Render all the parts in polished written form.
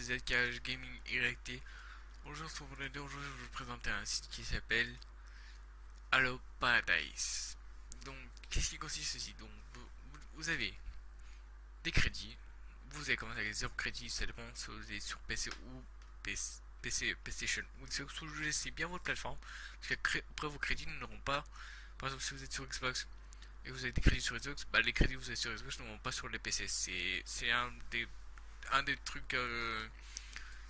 ZKH Gaming YT. Bonjour, sur aujourd'hui, je vais vous présenter un site qui s'appelle Allo Paradise. Donc, qu'est-ce qui consiste ceci? Donc, vous avez des crédits. Vous avez commencé avec 0 crédits, ça dépend si vous êtes sur PC ou PlayStation. Ou si vous choisissez bien votre plateforme, parce qu'après vos crédits n'auront pas. Par exemple, si vous êtes sur Xbox et vous avez des crédits sur Xbox, bah, les crédits que vous avez sur Xbox n'auront pas sur les PC. C'est un des trucs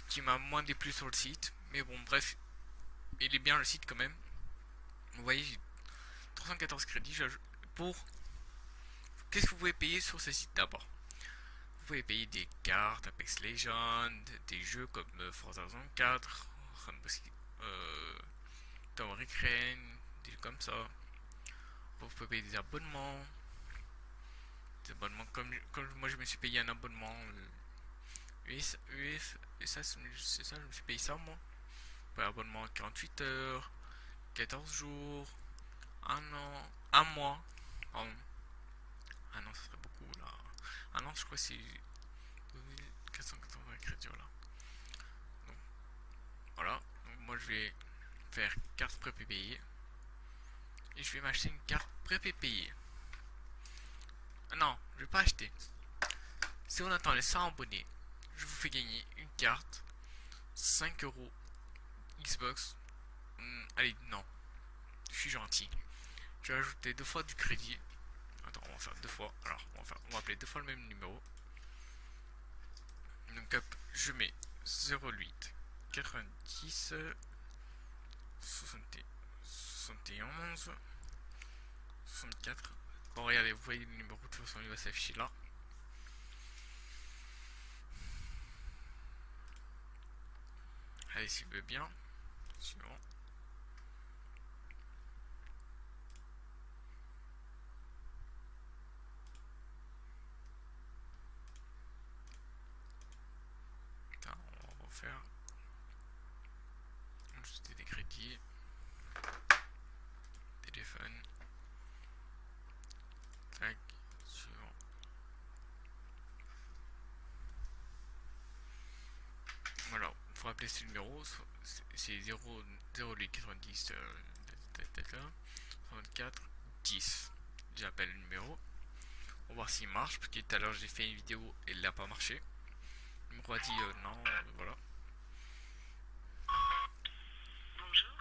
qui m'a moins déplu sur le site. Mais bon, bref, il est bien le site quand même. Vous voyez, j'ai 314 crédits pour. Qu'est-ce que vous pouvez payer sur ce site d'abord? Vous pouvez payer des cartes Apex Legends, des jeux comme Forza Horizon 4, euh, Tom Recrain, des jeux comme ça. Vous pouvez payer des abonnements comme moi je me suis payé un abonnement et ça, c'est ça, je me suis payé ça moi. Un abonnement 48 heures, 14 jours, un an, un mois. Pardon. Un an, ça serait beaucoup là. Un an, je crois que c'est 2480 crédits. Voilà. Donc, voilà. Donc, moi, je vais faire carte prépayée. Et je vais m'acheter une carte prépayée. Ah non, je vais pas acheter. Si on attend les 100 abonnés, je vous fais gagner une carte 5 euros Xbox. Allez, non. Je suis gentil. Je vais ajouter deux fois du crédit. Attends, on va faire deux fois. Alors, on va appeler deux fois le même numéro. Donc hop, je mets 08 90 71 64. Bon, regardez, vous voyez le numéro, de toute façon il va s'afficher là. Allez, s'il veut bien. Sinon. Attends, on va refaire. Ajouter des crédits. Téléphone. Tac. Suivant. Voilà, pour appeler ce numéro, c'est 08 90 64 10. J'appelle le numéro. On va voir s'il marche, parce que tout à l'heure j'ai fait une vidéo et il n'a pas marché. Il me dit non, voilà. Bonjour,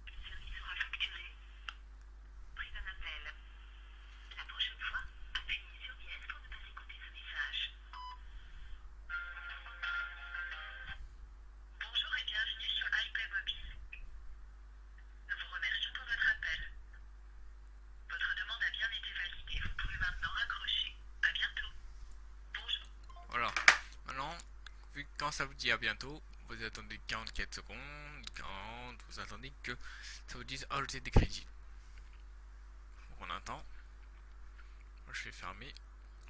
le service sera facturé. Pris d'un appel. La prochaine fois, appuyez sur dièse pour ne pas écouter ce message. Bonjour et bienvenue sur hypermobile. Nous vous remercions pour votre appel. Votre demande a bien été validée. Vous pouvez maintenant raccrocher. À bientôt. Bonjour. Voilà. Maintenant, vu que quand ça vous dit à bientôt, vous attendez 44 secondes, 40, vous attendez que ça vous dise ajouter des crédits. Donc on attend. Moi je vais fermer.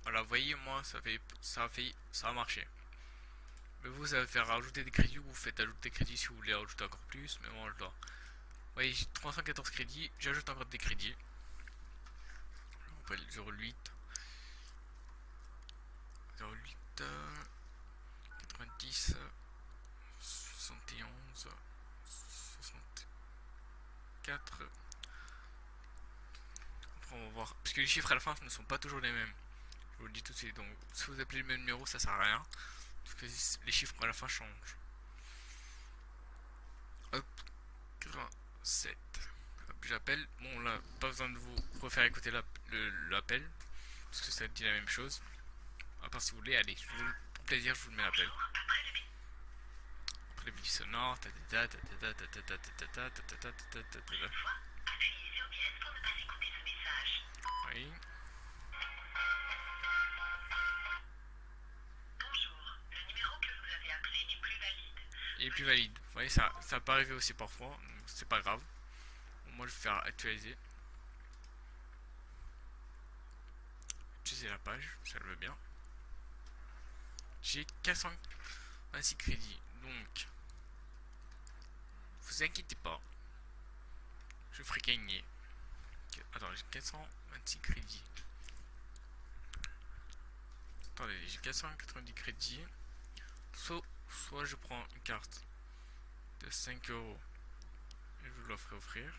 Voilà, vous voyez, moi ça a marché. Mais vous, ça va faire rajouter des crédits ou vous faites ajouter des crédits si vous voulez rajouter encore plus. Mais moi je dois. Vous voyez, j'ai 314 crédits, j'ajoute encore des crédits. On appelle 08 90 71 64. Après, on va voir. Parce que les chiffres à la fin ne sont pas toujours les mêmes. Je vous le dis tout de suite. Donc, si vous appelez le même numéro, ça sert à rien. Parce que les chiffres à la fin changent. Hop, 87. Hop, j'appelle. Bon, là, pas besoin de vous refaire écouter l'appel. Parce que ça dit la même chose. À part si vous voulez, allez. Pour plaisir, je vous le mets l'appel. Après les bip sonores. Appuyez sur dièse pour ne pas écouter ce message. Oui. Bonjour, le numéro que vous avez appelé n'est plus valide. Il est plus valide. Vous voyez, ça peut arriver aussi parfois. Donc, c'est pas grave. Bon, moi, je vais faire actualiser. Utiliser la page, ça le veut bien. J'ai 426 crédits. Donc, vous inquiétez pas. Je ferai gagner. Attends, j'ai 426 crédits. Attendez, j'ai 490 crédits. soit je prends une carte de 5 euros et je vous la ferai offrir.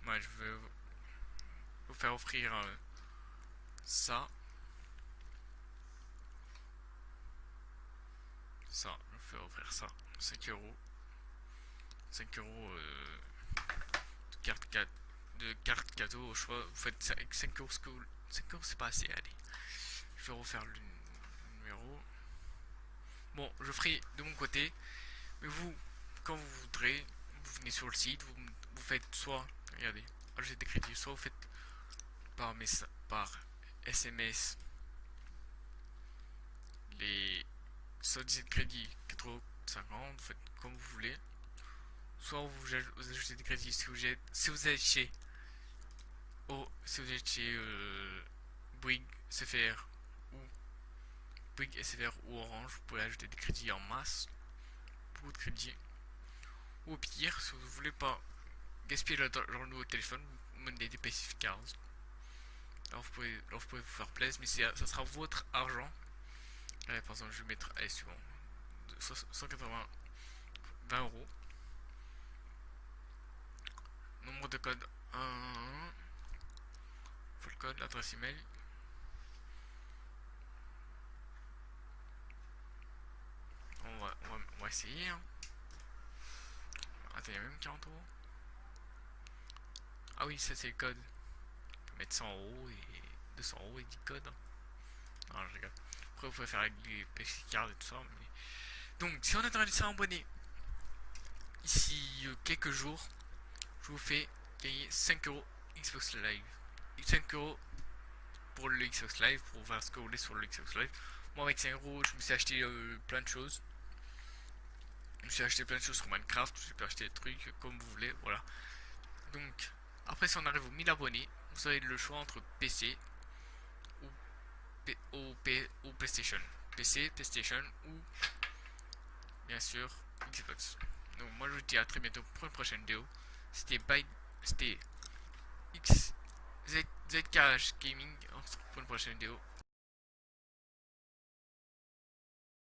Moi, je vais vous faire offrir ça. Ça, je vais faire offrir ça. 5 euros. 5 euros de carte cadeau au choix. Vous faites 5 euros, 5 euros c'est pas assez, allez. Je vais refaire le numéro. Bon, je ferai de mon côté. Mais vous, quand vous voudrez, vous venez sur le site, vous faites soit, regardez, ajouter des crédits, soit vous faites par SMS les soldes de crédit 4,50€, vous faites comme vous voulez. Soit vous ajoutez des crédits si vous êtes chez Bouygues SFR ou Bouygues SFR ou Orange, vous pouvez ajouter des crédits en masse, beaucoup de crédits. Ou au pire, si vous voulez pas gaspiller leur nouveau téléphone, vous mettez des Pacific Cards. Alors vous pouvez vous faire plaisir, mais ça sera votre argent. Allez, par exemple, je vais mettre, allez, suivant, 180, 20€. Nombre de codes 1, faut le code, l'adresse email. On va essayer. Hein. Attends, il y a même 40€. Ah oui, ça c'est le code. On peut mettre 100€ et 200€ et 10 codes. Non, je rigole. Après, vous pouvez faire avec les PC cards et tout ça. Mais... Donc, si on est dans les 100 abonnés, ici quelques jours, je vous fais gagner 5€ Xbox Live. 5€ pour le Xbox Live, pour faire ce que vous voulez sur le Xbox Live. Moi, avec 5€, je me suis acheté plein de choses. Je me suis acheté plein de choses sur Minecraft. Je peux acheter des trucs comme vous voulez. Voilà. Donc, après, si on arrive aux 1000 abonnés, vous avez le choix entre PC ou PlayStation. PC, PlayStation ou bien sûr Xbox. Donc, moi, je vous dis à très bientôt pour une prochaine vidéo. C'était ZKH Gaming. On se retrouve pour une prochaine vidéo.